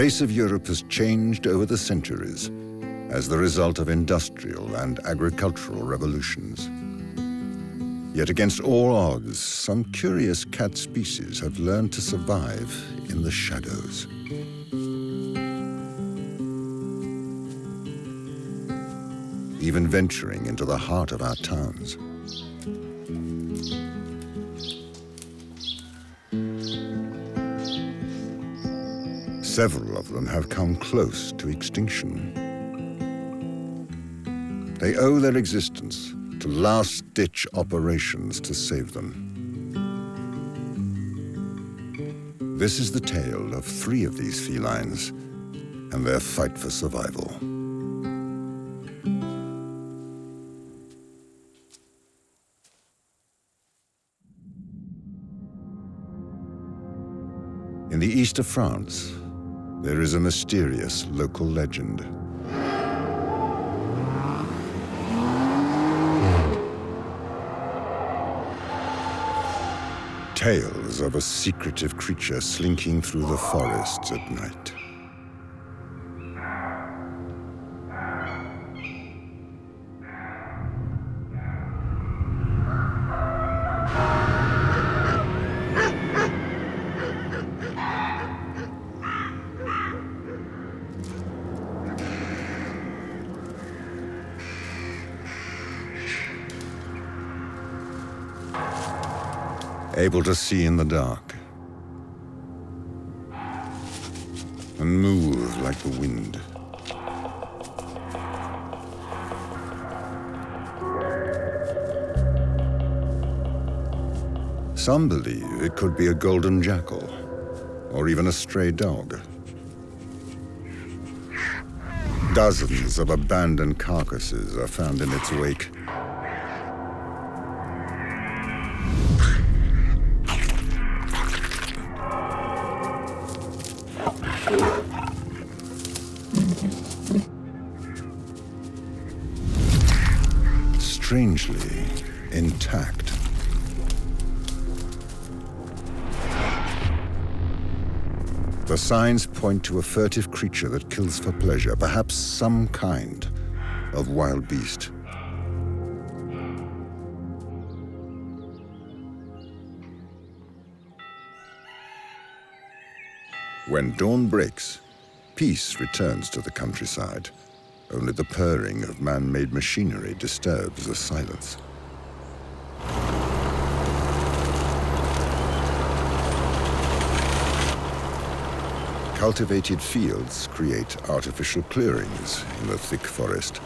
face of Europe has changed over the centuries as the result of industrial and agricultural revolutions. Yet against all odds, some curious cat species have learned to survive in the shadows. Even venturing into the heart of our towns. Several of them have come close to extinction. They owe their existence to last-ditch operations to save them. This is the tale of 3 of these felines and their fight for survival. In the east of France, there is a mysterious local legend. Tales of a secretive creature slinking through the forests at night. Able to see in the dark and move like the wind. Some believe it could be a golden jackal or even a stray dog. Dozens of abandoned carcasses are found in its wake. Strangely intact. The signs point to a furtive creature that kills for pleasure, perhaps some kind of wild beast. When dawn breaks, peace returns to the countryside. Only the purring of man-made machinery disturbs the silence. Cultivated fields create artificial clearings in the thick forest.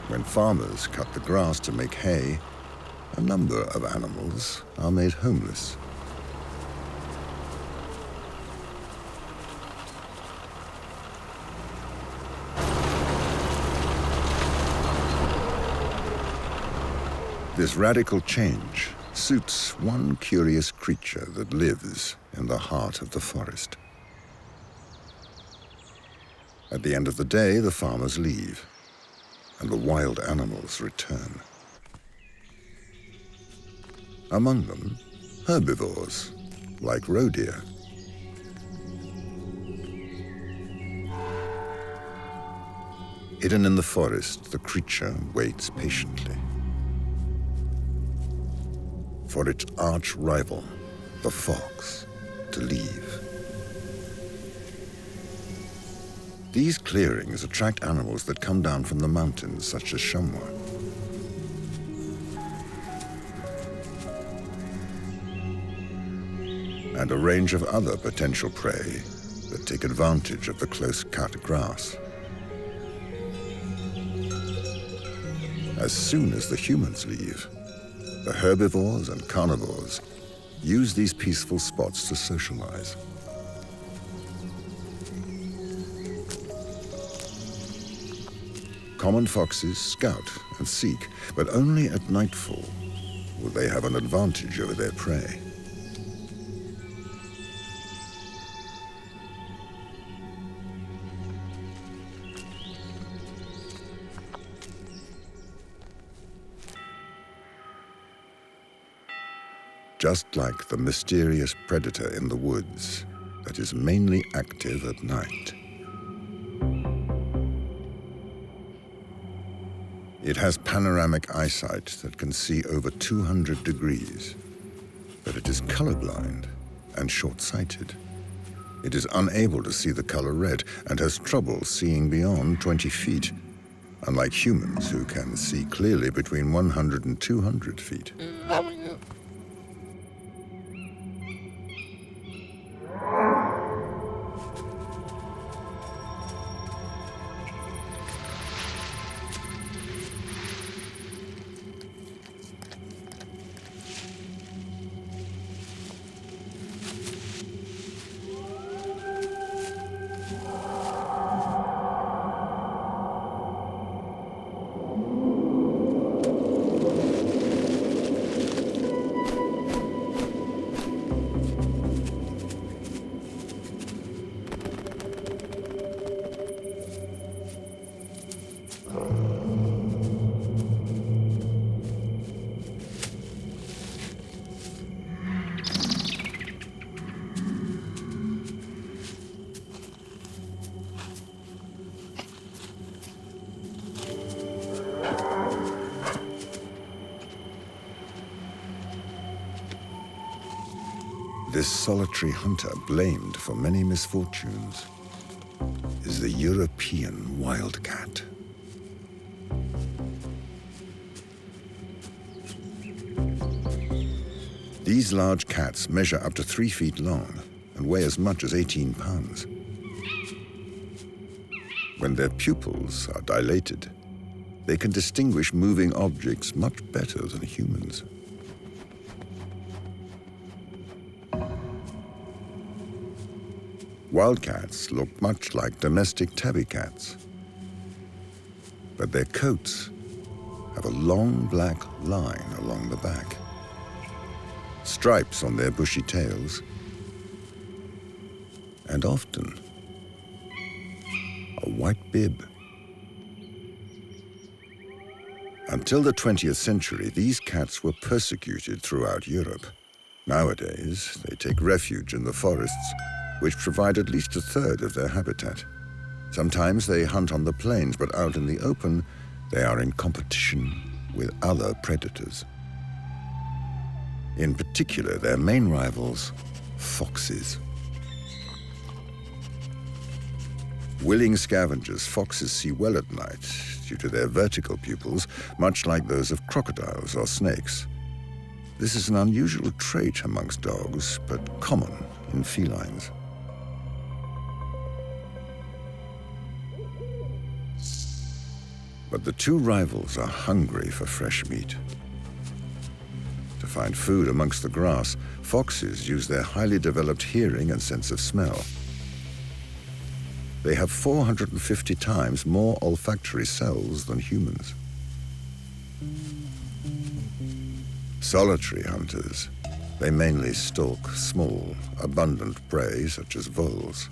When farmers cut the grass to make hay, a number of animals are made homeless. This radical change suits one curious creature that lives in the heart of the forest. At the end of the day, the farmers leave, and the wild animals return. Among them, herbivores, like roe deer. Hidden in the forest, the creature waits patiently for its arch rival, the fox, to leave. These clearings attract animals that come down from the mountains, such as chamois. And a range of other potential prey that take advantage of the close-cut grass. As soon as the humans leave, the herbivores and carnivores use these peaceful spots to socialize. Common foxes scout and seek, but only at nightfall will they have an advantage over their prey. just like the mysterious predator in the woods that is mainly active at night. It has panoramic eyesight that can see over 200 degrees, but it is colorblind and short-sighted. It is unable to see the color red and has trouble seeing beyond 20 feet, unlike humans who can see clearly between 100 and 200 feet. This solitary hunter, blamed for many misfortunes, is the European wildcat. These large cats measure up to 3 feet long and weigh as much as 18 pounds. When their pupils are dilated, they can distinguish moving objects much better than humans. Wildcats look much like domestic tabby cats, but their coats have a long black line along the back, stripes on their bushy tails, and often a white bib. Until the 20th century, these cats were persecuted throughout Europe. Nowadays, they take refuge in the forests, which provide at least a third of their habitat. Sometimes they hunt on the plains, but out in the open, they are in competition with other predators. In particular, their main rivals, foxes. Willing scavengers, foxes see well at night due to their vertical pupils, much like those of crocodiles or snakes. This is an unusual trait amongst dogs, but common in felines. But the two rivals are hungry for fresh meat. To find food amongst the grass, foxes use their highly developed hearing and sense of smell. They have 450 times more olfactory cells than humans. Solitary hunters, they mainly stalk small, abundant prey such as voles.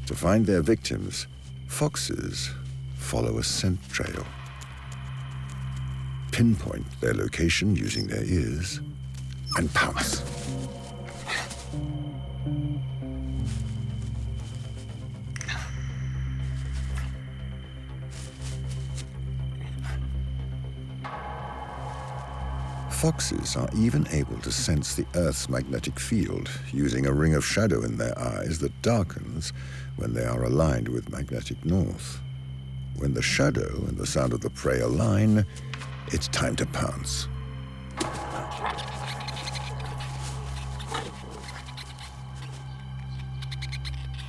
To find their victims, foxes follow a scent trail, pinpoint their location using their ears, and pounce. Foxes are even able to sense the Earth's magnetic field using a ring of shadow in their eyes that darkens when they are aligned with magnetic north. When the shadow and the sound of the prey align, it's time to pounce.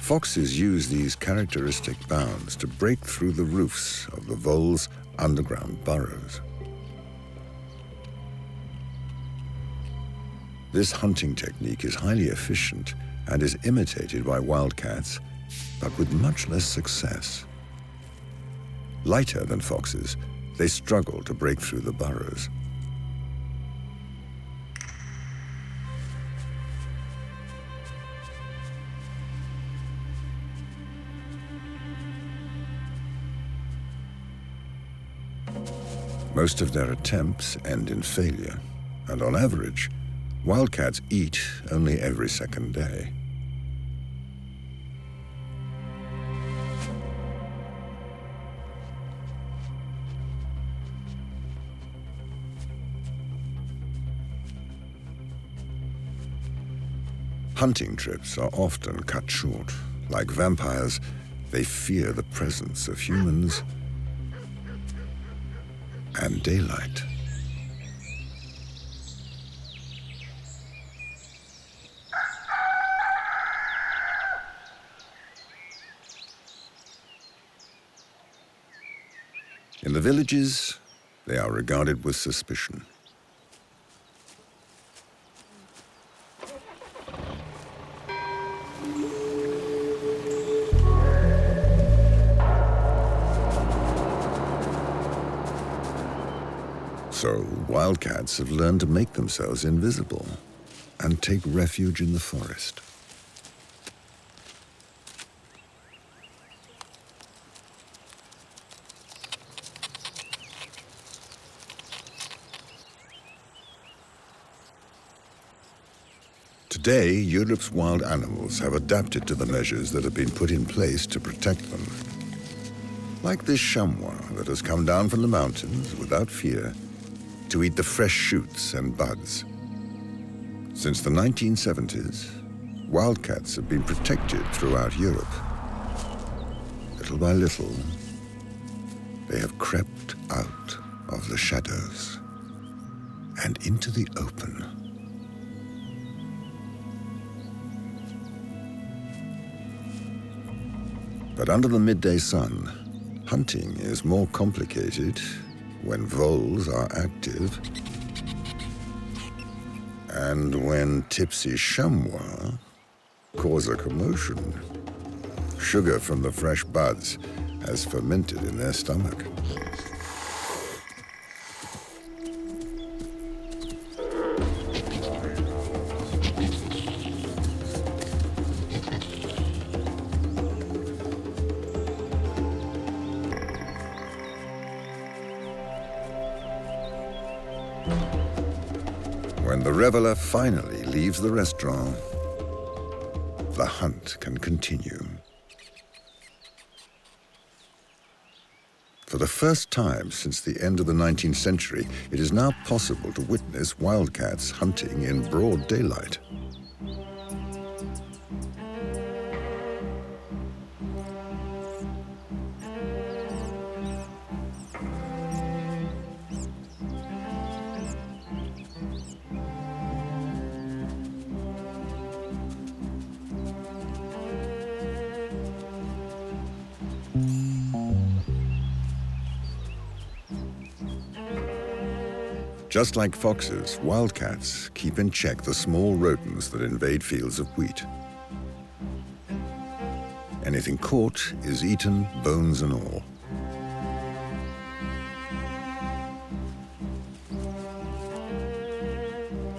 Foxes use these characteristic bounds to break through the roofs of the vole's underground burrows. This hunting technique is highly efficient and is imitated by wildcats, but with much less success. Lighter than foxes, they struggle to break through the burrows. Most of their attempts end in failure, and on average, Wildcats eat only every second day. Hunting trips are often cut short. Like vampires, they fear the presence of humans and daylight. In the villages, they are regarded with suspicion. So, wildcats have learned to make themselves invisible and take refuge in the forest. Today, Europe's wild animals have adapted to the measures that have been put in place to protect them. Like this chamois that has come down from the mountains without fear to eat the fresh shoots and buds. Since the 1970s, wildcats have been protected throughout Europe. Little by little, they have crept out of the shadows and into the open. But under the midday sun, hunting is more complicated when voles are active and when tipsy chamois cause a commotion. Sugar from the fresh buds has fermented in their stomach. When the reveler finally leaves the restaurant, the hunt can continue. For the first time since the end of the 19th century, it is now possible to witness wildcats hunting in broad daylight. Just like foxes, wildcats keep in check the small rodents that invade fields of wheat. Anything caught is eaten, bones and all.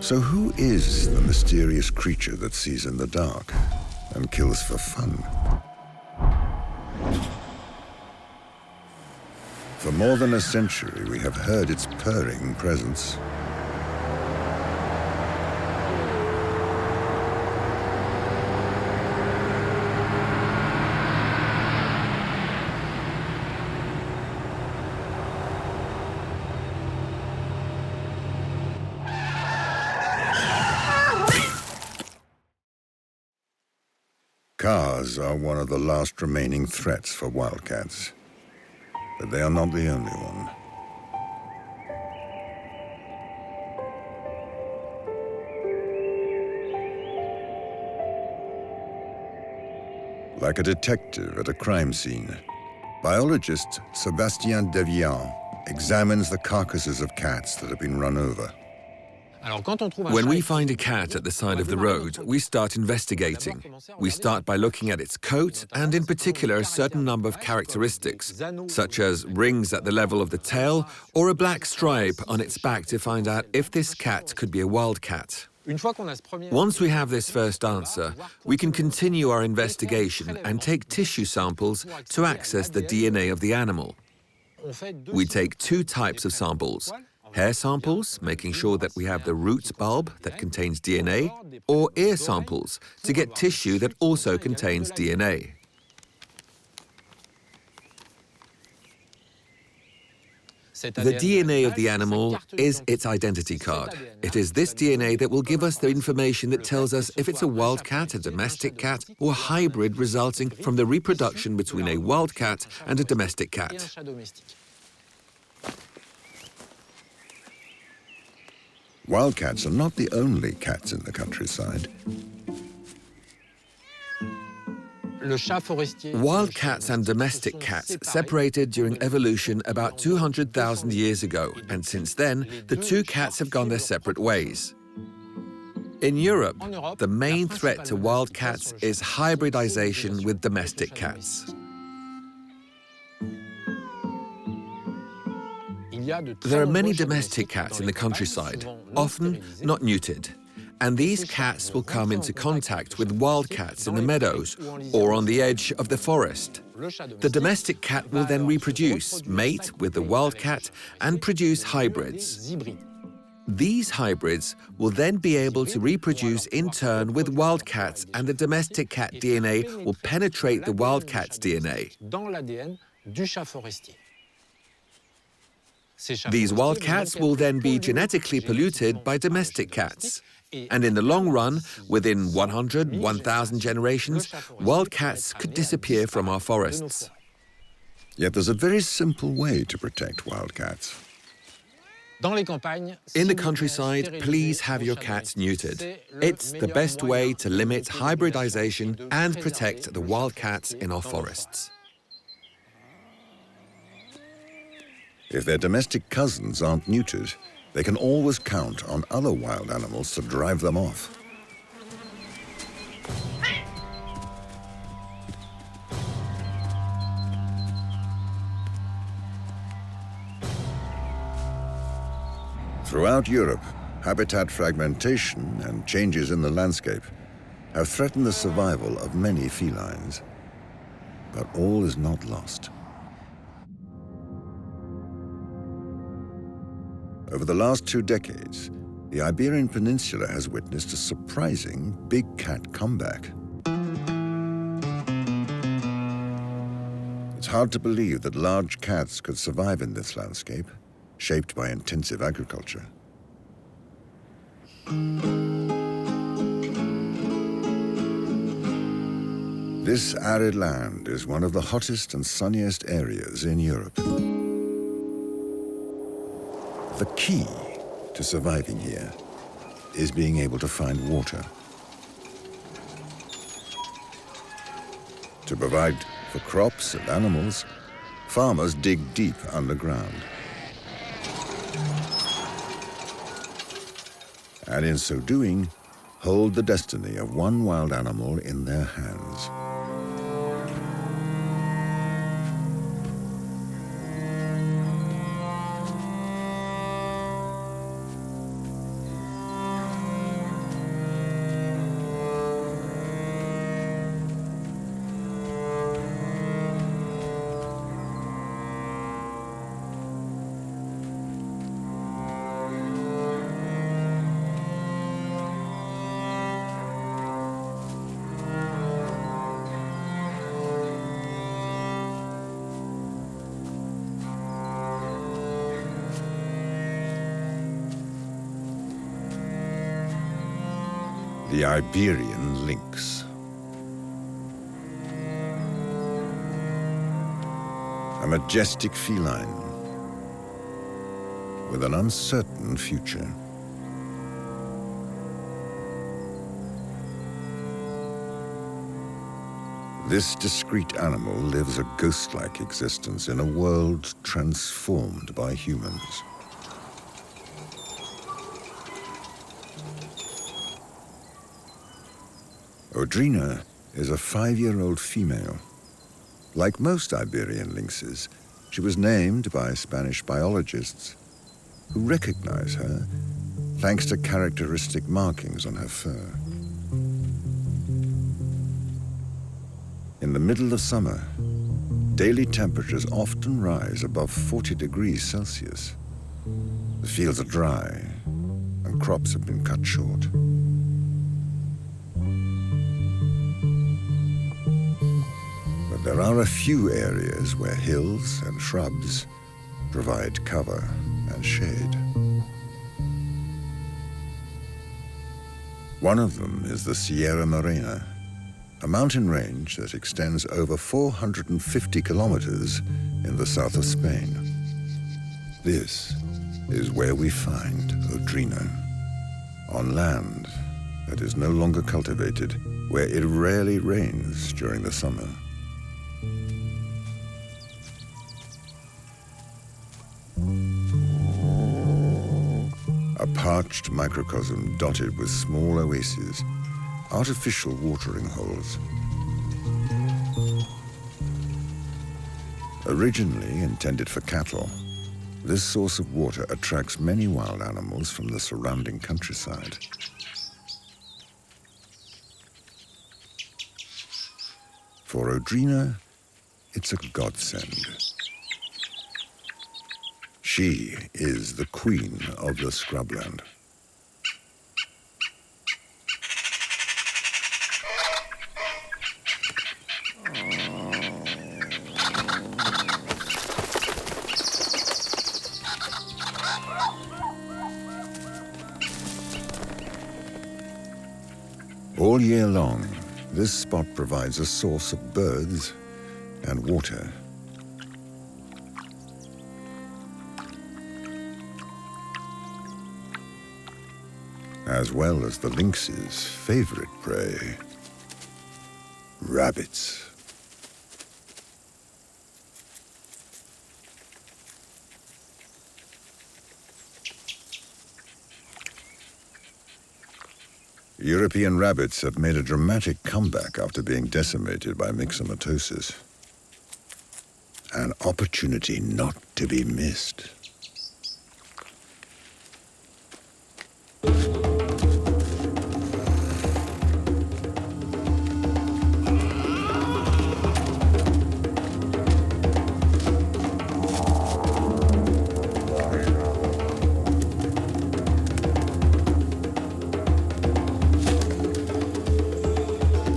So who is the mysterious creature that sees in the dark and kills for fun? For more than a century, we have heard its purring presence. Cars are one of the last remaining threats for wildcats. But they are not the only one. Like a detective at a crime scene, biologist Sébastien Devian examines the carcasses of cats that have been run over. When we find a cat at the side of the road, we start investigating. We start by looking at its coat and, in particular, a certain number of characteristics, such as rings at the level of the tail or a black stripe on its back to find out if this cat could be a wildcat. Once we have this first answer, we can continue our investigation and take tissue samples to access the DNA of the animal. We take two types of samples, Hair samples, making sure that we have the root bulb that contains DNA, or ear samples to get tissue that also contains DNA. The DNA of the animal is its identity card. It is this DNA that will give us the information that tells us if it's a wildcat, a domestic cat, or a hybrid resulting from the reproduction between a wildcat and a domestic cat. Wildcats are not the only cats in the countryside. Wildcats and domestic cats separated during evolution about 200,000 years ago, and since then, the two cats have gone their separate ways. In Europe, the main threat to wildcats is hybridization with domestic cats. There are many domestic cats in the countryside, often not neutered. And these cats will come into contact with wildcats in the meadows or on the edge of the forest. The domestic cat will then reproduce, mate with the wildcat, and produce hybrids. These hybrids will then be able to reproduce in turn with wildcats, and the domestic cat DNA will penetrate the wildcat's DNA. These wildcats will then be genetically polluted by domestic cats. And in the long run, within 100, 1,000 generations, wildcats could disappear from our forests. Yet there's a very simple way to protect wildcats. In the countryside, please have your cats neutered. It's the best way to limit hybridization and protect the wildcats in our forests. If their domestic cousins aren't neutered, they can always count on other wild animals to drive them off. Throughout Europe, habitat fragmentation and changes in the landscape have threatened the survival of many felines. But all is not lost. Over the last 2 decades, the Iberian Peninsula has witnessed a surprising big cat comeback. It's hard to believe that large cats could survive in this landscape, shaped by intensive agriculture. This arid land is one of the hottest and sunniest areas in Europe. The key to surviving here is being able to find water. To provide for crops and animals, farmers dig deep underground. And in so doing, hold the destiny of one wild animal in their hands. The Iberian Lynx. A majestic feline with an uncertain future. This discreet animal lives a ghost-like existence in a world transformed by humans. Odrina is a 5-year-old female. Like most Iberian lynxes, she was named by Spanish biologists who recognize her thanks to characteristic markings on her fur. In the middle of summer, daily temperatures often rise above 40 degrees Celsius. The fields are dry, and crops have been cut short. But there are a few areas where hills and shrubs provide cover and shade. One of them is the Sierra Morena, a mountain range that extends over 450 kilometers in the south of Spain. This is where we find Odrina, on land that is no longer cultivated, where it rarely rains during the summer. A parched microcosm dotted with small oases, artificial watering holes. Originally intended for cattle, this source of water attracts many wild animals from the surrounding countryside. For Odrina, it's a godsend. She is the queen of the scrubland. All year long, this spot provides a source of birds and water. As well as the lynx's favorite prey, rabbits. European rabbits have made a dramatic comeback after being decimated by myxomatosis. An opportunity not to be missed.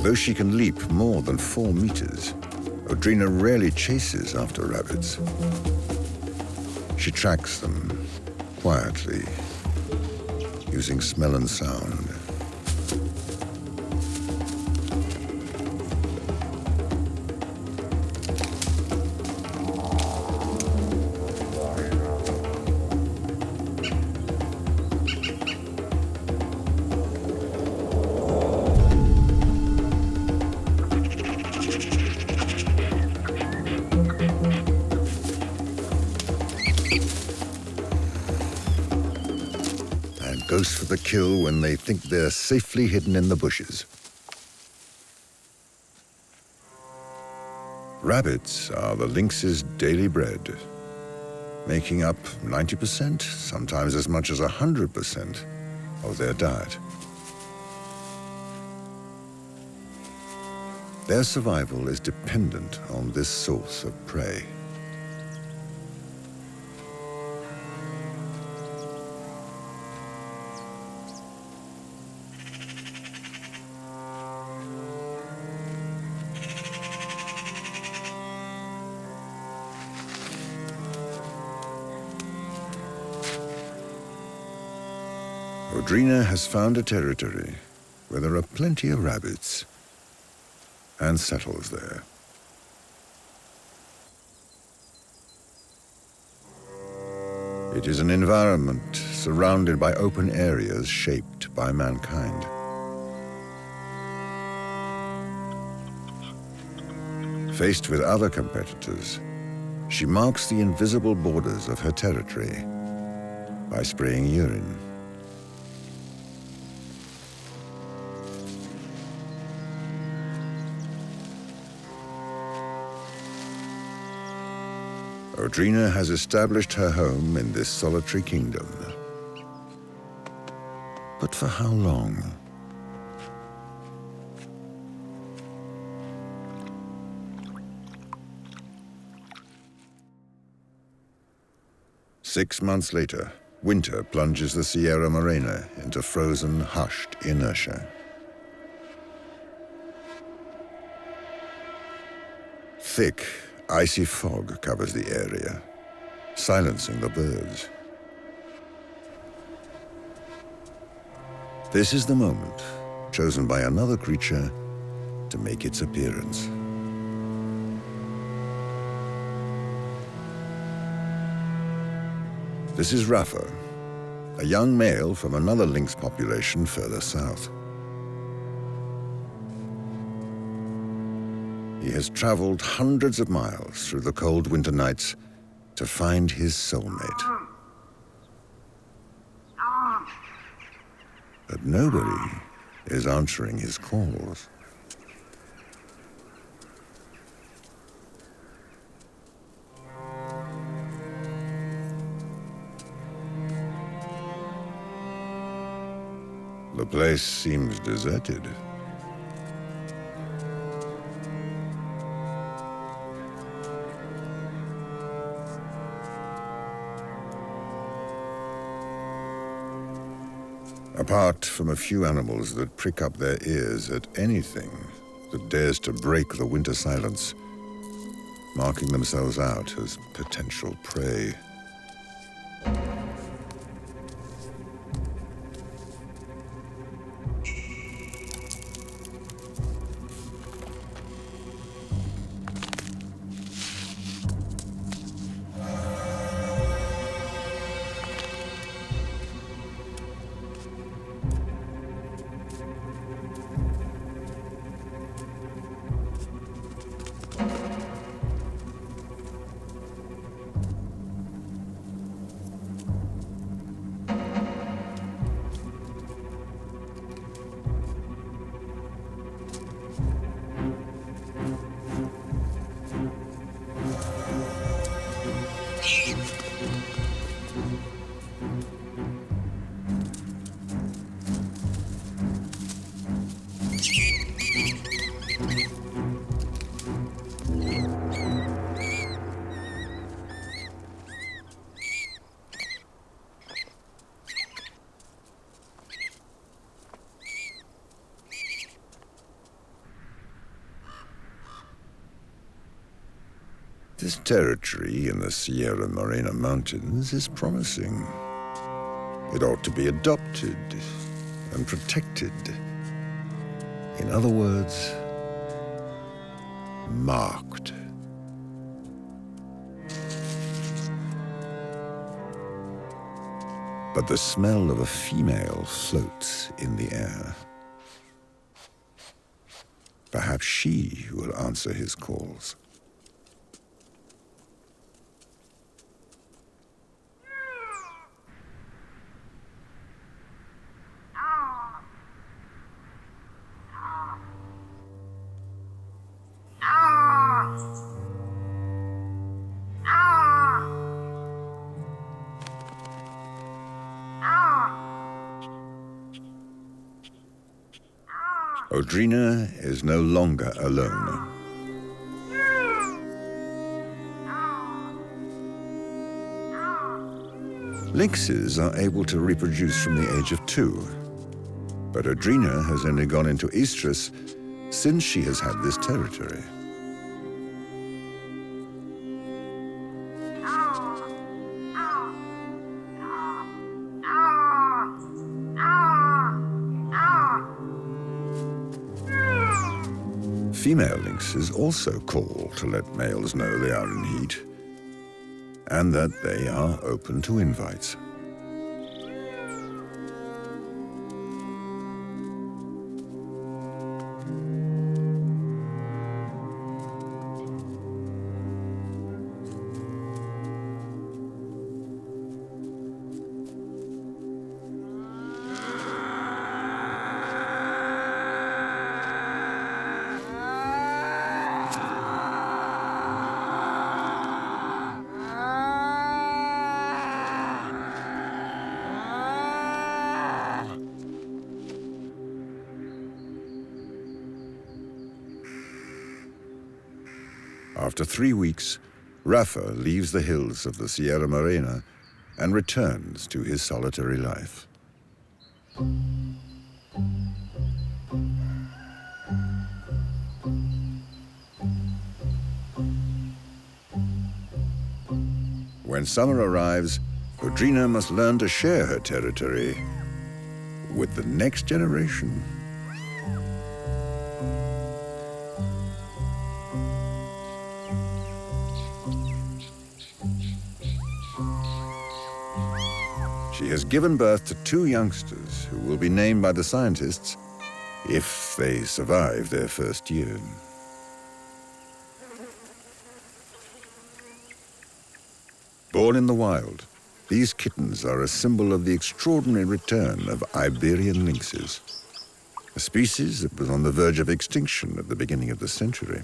Though she can leap more than 4 meters, Odrina rarely chases after rabbits. She tracks them quietly, using smell and sound. Goes for the kill when they think they're safely hidden in the bushes. Rabbits are the lynx's daily bread, making up 90%, sometimes as much as 100% of their diet. Their survival is dependent on this source of prey. Odrina has found a territory where there are plenty of rabbits and settles there. It is an environment surrounded by open areas shaped by mankind. Faced with other competitors, she marks the invisible borders of her territory by spraying urine. Odrina has established her home in this solitary kingdom. But for how long? 6 months later, winter plunges the Sierra Morena into frozen, hushed inertia. Thick, icy fog covers the area, silencing the birds. This is the moment, chosen by another creature, to make its appearance. This is Rafa, a young male from another lynx population further south. He has traveled hundreds of miles through the cold winter nights to find his soulmate. But nobody is answering his calls. The place seems deserted. Apart from a few animals that prick up their ears at anything that dares to break the winter silence, marking themselves out as potential prey. This territory in the Sierra Morena mountains is promising. It ought to be adopted and protected. In other words, marked. But the smell of a female floats in the air. Perhaps she will answer his calls. Audrina is no longer alone. Lynxes are able to reproduce from the age of 2, but Audrina has only gone into estrus since she has had this territory. Female lynxes also call to let males know they are in heat and that they are open to invites. After 3 weeks, Rafa leaves the hills of the Sierra Morena and returns to his solitary life. When summer arrives, Bertrand must learn to share her territory with the next generation. She has given birth to 2 youngsters who will be named by the scientists if they survive their first year. Born in the wild, these kittens are a symbol of the extraordinary return of Iberian lynxes, a species that was on the verge of extinction at the beginning of the century.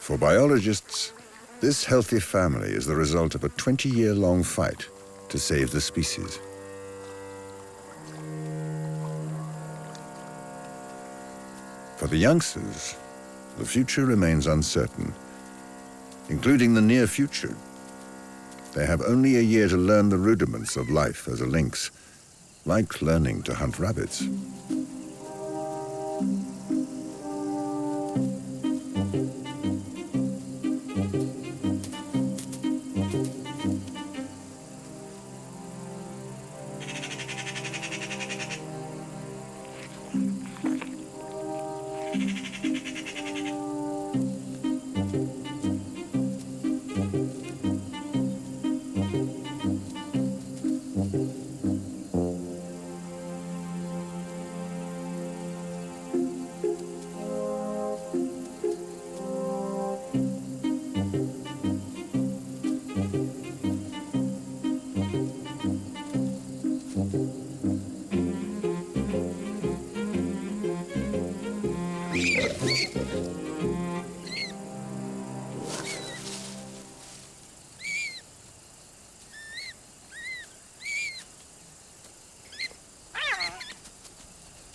For biologists, this healthy family is the result of a 20-year-long fight to save the species. For the youngsters, the future remains uncertain, including the near future. They have only a year to learn the rudiments of life as a lynx, like learning to hunt rabbits.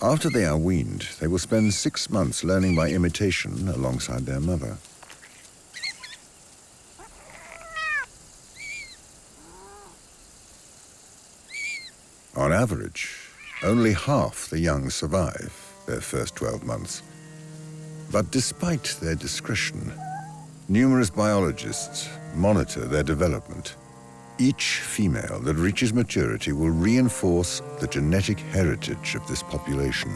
After they are weaned, they will spend 6 months learning by imitation alongside their mother. On average, only half the young survive their first 12 months. But despite their discretion, numerous biologists monitor their development. Each female that reaches maturity will reinforce the genetic heritage of this population.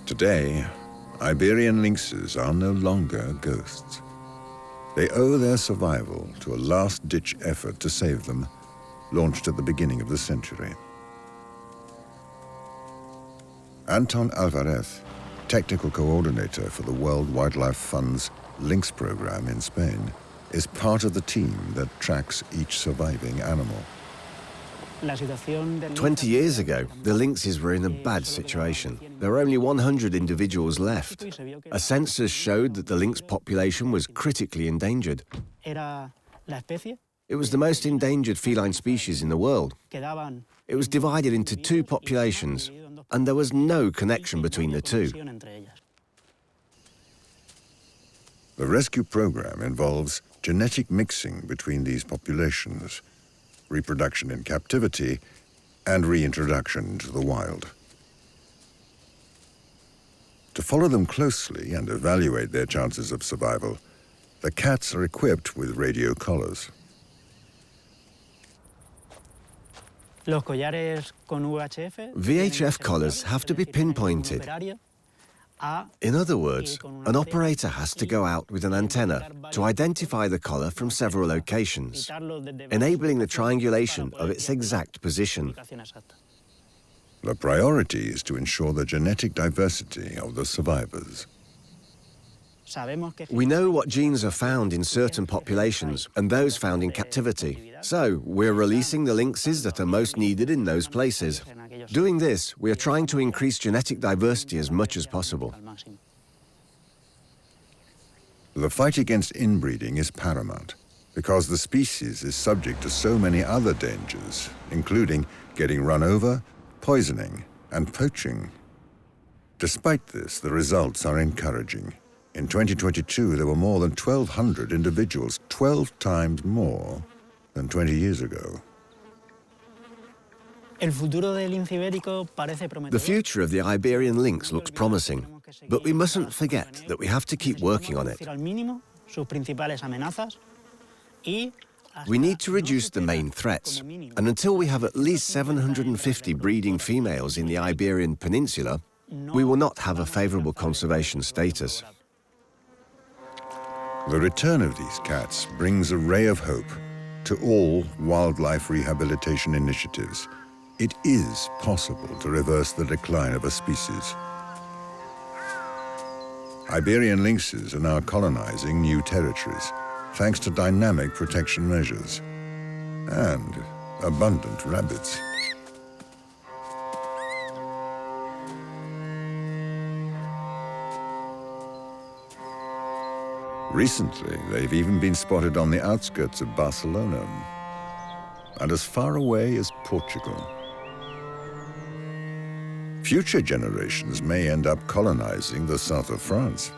Today, Iberian lynxes are no longer ghosts. They owe their survival to a last-ditch effort to save them, launched at the beginning of the century. Anton Alvarez, technical coordinator for the World Wildlife Fund's Lynx program in Spain, is part of the team that tracks each surviving animal. 20 years ago, the lynxes were in a bad situation. There were only 100 individuals left. A census showed that the lynx population was critically endangered. It was the most endangered feline species in the world. It was divided into 2 populations, and there was no connection between the 2. The rescue program involves genetic mixing between these populations, reproduction in captivity, and reintroduction to the wild. To follow them closely and evaluate their chances of survival, the cats are equipped with radio collars. VHF collars have to be pinpointed. In other words, an operator has to go out with an antenna to identify the collar from several locations, enabling the triangulation of its exact position. The priority is to ensure the genetic diversity of the survivors. We know what genes are found in certain populations and those found in captivity. So we're releasing the lynxes that are most needed in those places. Doing this, we are trying to increase genetic diversity as much as possible. The fight against inbreeding is paramount because the species is subject to so many other dangers, including getting run over, poisoning, and poaching. Despite this, the results are encouraging. In 2022, there were more than 1,200 individuals, 12 times more than 20 years ago. The future of the Iberian lynx looks promising, but we mustn't forget that we have to keep working on it. We need to reduce the main threats, and until we have at least 750 breeding females in the Iberian Peninsula, we will not have a favorable conservation status. The return of these cats brings a ray of hope to all wildlife rehabilitation initiatives. It is possible to reverse the decline of a species. Iberian lynxes are now colonizing new territories, thanks to dynamic protection measures and abundant rabbits. Recently, they've even been spotted on the outskirts of Barcelona and as far away as Portugal. Future generations may end up colonizing the south of France.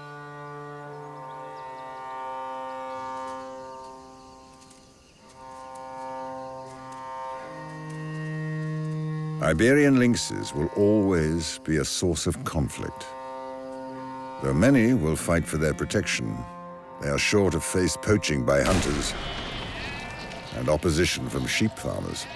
Iberian lynxes will always be a source of conflict. Though many will fight for their protection, they are sure to face poaching by hunters and opposition from sheep farmers.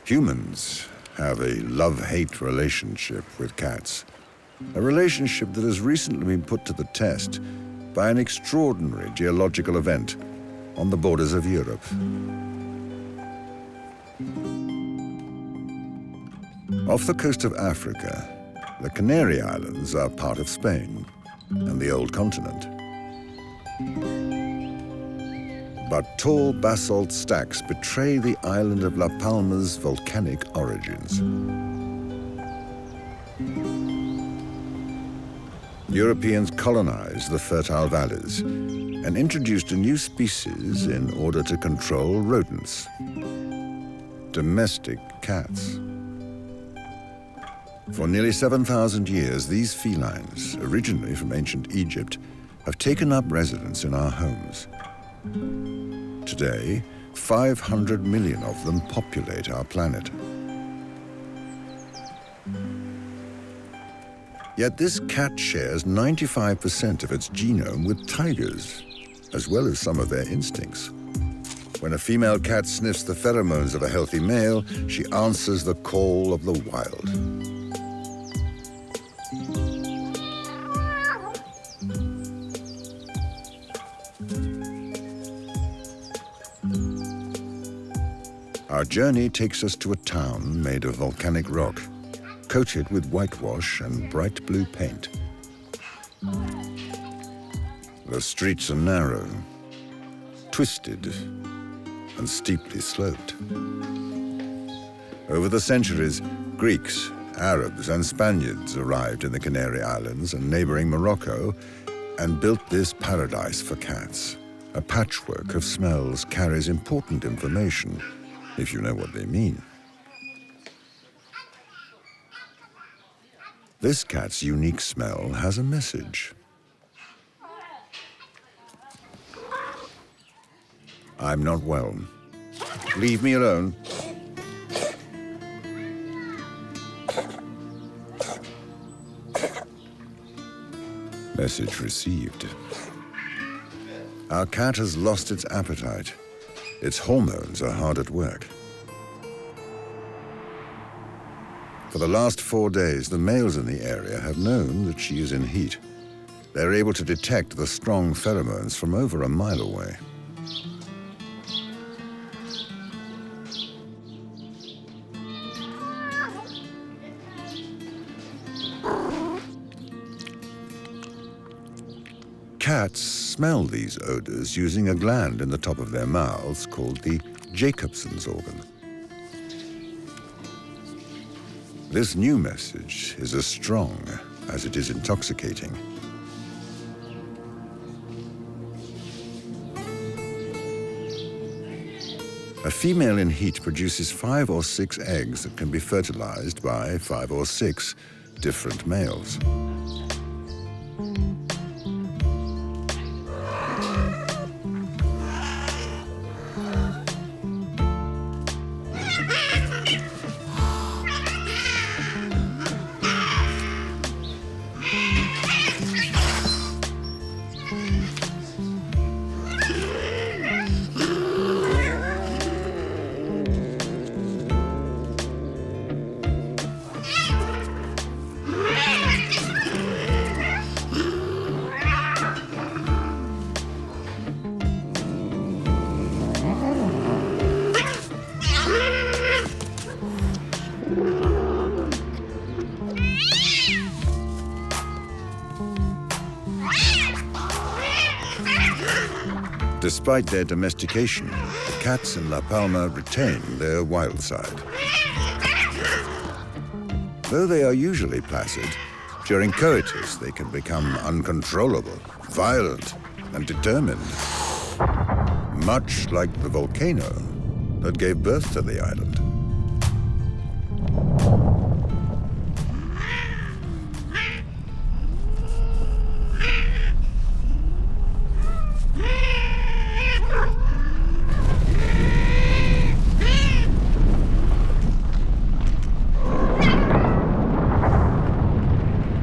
Humans have a love-hate relationship with cats, a relationship that has recently been put to the test by an extraordinary geological event on the borders of Europe. Off the coast of Africa, the Canary Islands are part of Spain and the old continent. But tall basalt stacks betray the island of La Palma's volcanic origins. Europeans colonized the fertile valleys and introduced a new species in order to control rodents, domestic cats. For nearly 7,000 years, these felines, originally from ancient Egypt, have taken up residence in our homes. Today, 500 million of them populate our planet. Yet this cat shares 95% of its genome with tigers, as well as some of their instincts. When a female cat sniffs the pheromones of a healthy male, she answers the call of the wild. Our journey takes us to a town made of volcanic rock, coated with whitewash and bright blue paint. The streets are narrow, twisted, and steeply sloped. Over the centuries, Greeks, Arabs, and Spaniards arrived in the Canary Islands and neighboring Morocco and built this paradise for cats. A patchwork of smells carries important information, if you know what they mean. This cat's unique smell has a message. I'm not well. Leave me alone. Message received. Our cat has lost its appetite. Its hormones are hard at work. For the last 4 days, the males in the area have known that she is in heat. They're able to detect the strong pheromones from over a mile away. Cats smell these odors using a gland in the top of their mouths called the Jacobson's organ. This new message is as strong as it is intoxicating. A female in heat produces 5 or 6 eggs that can be fertilized by 5 or 6 different males. Despite their domestication, the cats in La Palma retain their wild side. Though they are usually placid, during coitus they can become uncontrollable, violent, and determined, much like the volcano that gave birth to the island.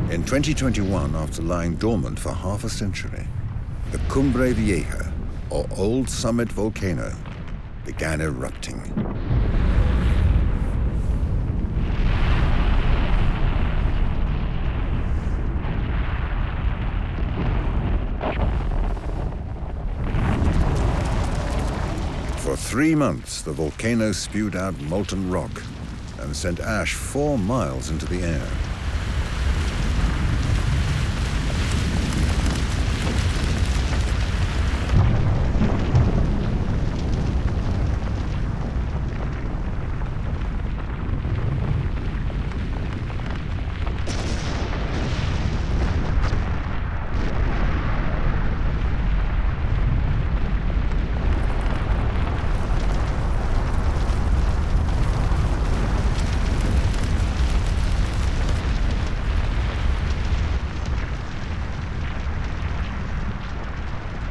In 2021, after lying dormant for half a century, the Cumbre Vieja, or Old Summit volcano, began erupting. For 3 months, the volcano spewed out molten rock and sent ash 4 miles into the air.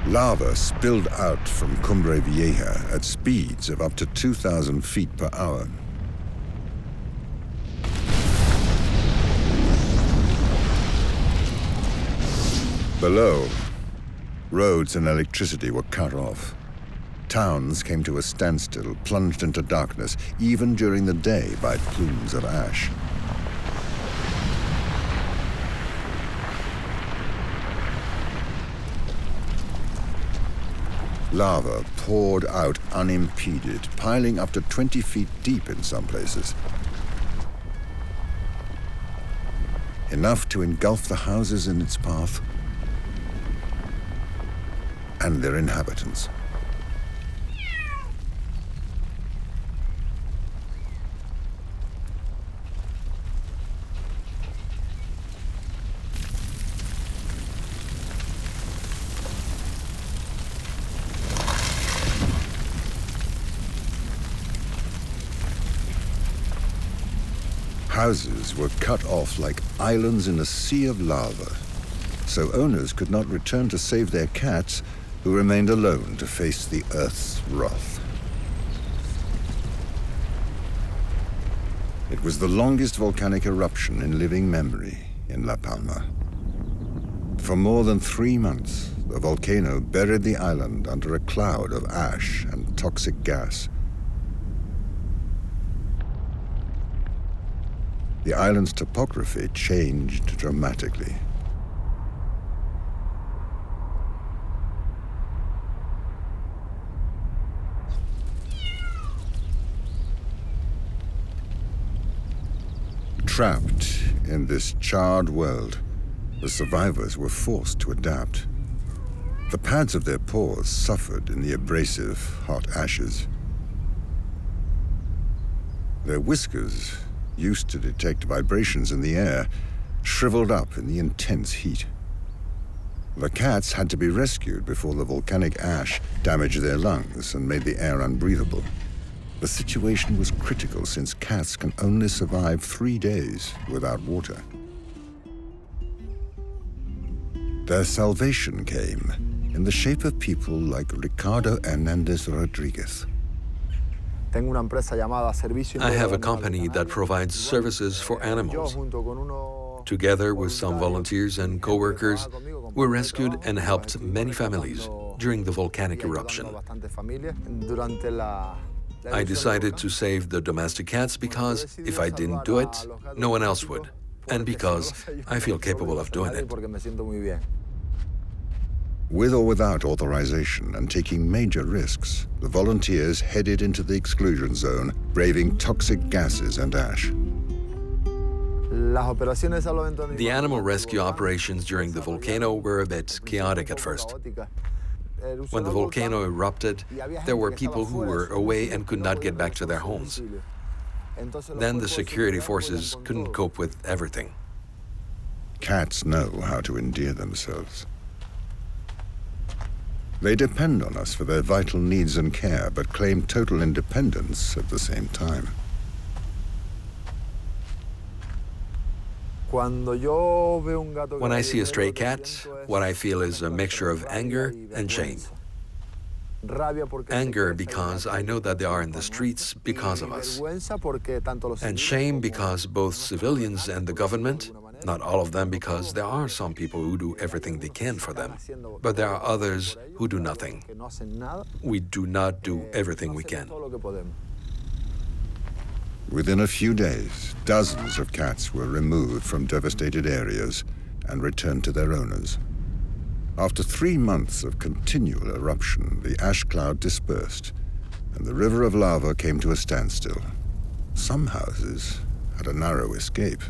Lava spilled out from Cumbre Vieja at speeds of up to 2,000 feet per hour. Below, roads and electricity were cut off. Towns came to a standstill, plunged into darkness, even during the day by plumes of ash. Lava poured out unimpeded, piling up to 20 feet deep in some places. Enough to engulf the houses in its path and their inhabitants. Houses were cut off like islands in a sea of lava, so owners could not return to save their cats, who remained alone to face the Earth's wrath. It was the longest volcanic eruption in living memory in La Palma. For more than 3 months, the volcano buried the island under a cloud of ash and toxic gas. The island's topography changed dramatically. Trapped in this charred world, the survivors were forced to adapt. The pads of their paws suffered in the abrasive, hot ashes. Their whiskers, used to detect vibrations in the air, shriveled up in the intense heat. The cats had to be rescued before the volcanic ash damaged their lungs and made the air unbreathable. The situation was critical since cats can only survive 3 days without water. Their salvation came in the shape of people like Ricardo Hernandez Rodriguez. I have a company that provides services for animals. Together with some volunteers and co-workers, we rescued and helped many families during the volcanic eruption. I decided to save the domestic cats because if I didn't do it, no one else would, and because I feel capable of doing it. With or without authorization and taking major risks, the volunteers headed into the exclusion zone, braving toxic gases and ash. The animal rescue operations during the volcano were a bit chaotic at first. When the volcano erupted, there were people who were away and could not get back to their homes. Then the security forces couldn't cope with everything. Cats know how to endear themselves. They depend on us for their vital needs and care, but claim total independence at the same time. When I see a stray cat, what I feel is a mixture of anger and shame. Anger because I know that they are in the streets because of us. And shame because both civilians and the government, not all of them because there are some people who do everything they can for them, but there are others who do nothing. We do not do everything we can. Within a few days, dozens of cats were removed from devastated areas and returned to their owners. After 3 months of continual eruption, the ash cloud dispersed, and the river of lava came to a standstill. Some houses had a narrow escape.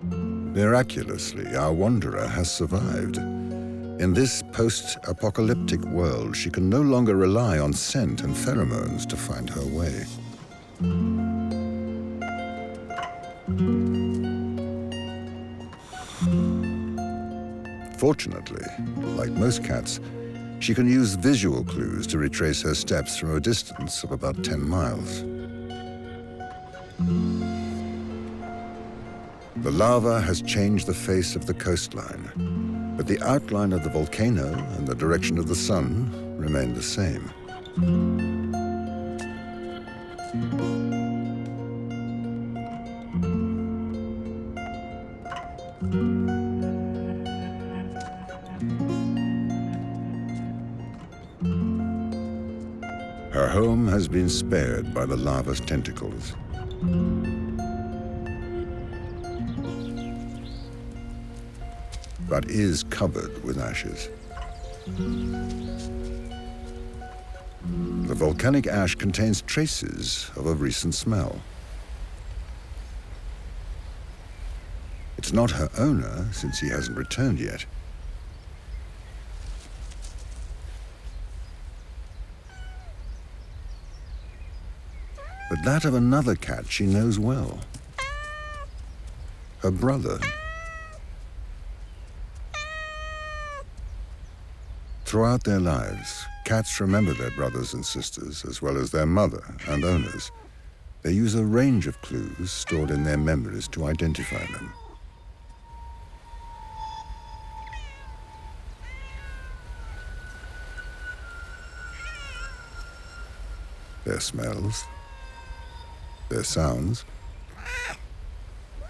Miraculously, our wanderer has survived. In this post-apocalyptic world, she can no longer rely on scent and pheromones to find her way. Fortunately, like most cats, she can use visual clues to retrace her steps from a distance of about 10 miles. The lava has changed the face of the coastline, but the outline of the volcano and the direction of the sun remain the same. Her home has been spared by the lava's tentacles. But is covered with ashes. The volcanic ash contains traces of a recent smell. It's not her owner, since he hasn't returned yet. But that of another cat she knows well. Her brother. Throughout their lives, cats remember their brothers and sisters, as well as their mother and owners. They use a range of clues stored in their memories to identify them. Their smells, their sounds,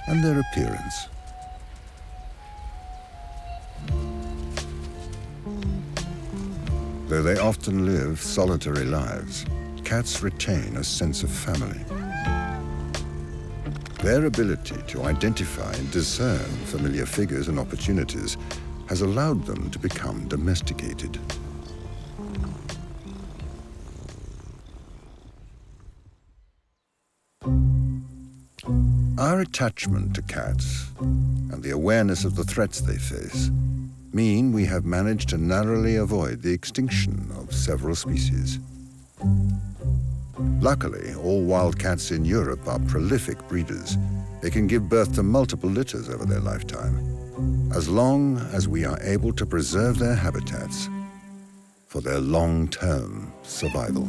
and their appearance. Though they often live solitary lives, cats retain a sense of family. Their ability to identify and discern familiar figures and opportunities has allowed them to become domesticated. Our attachment to cats and the awareness of the threats they face mean we have managed to narrowly avoid the extinction of several species. Luckily, all wildcats in Europe are prolific breeders. They can give birth to multiple litters over their lifetime, as long as we are able to preserve their habitats for their long-term survival.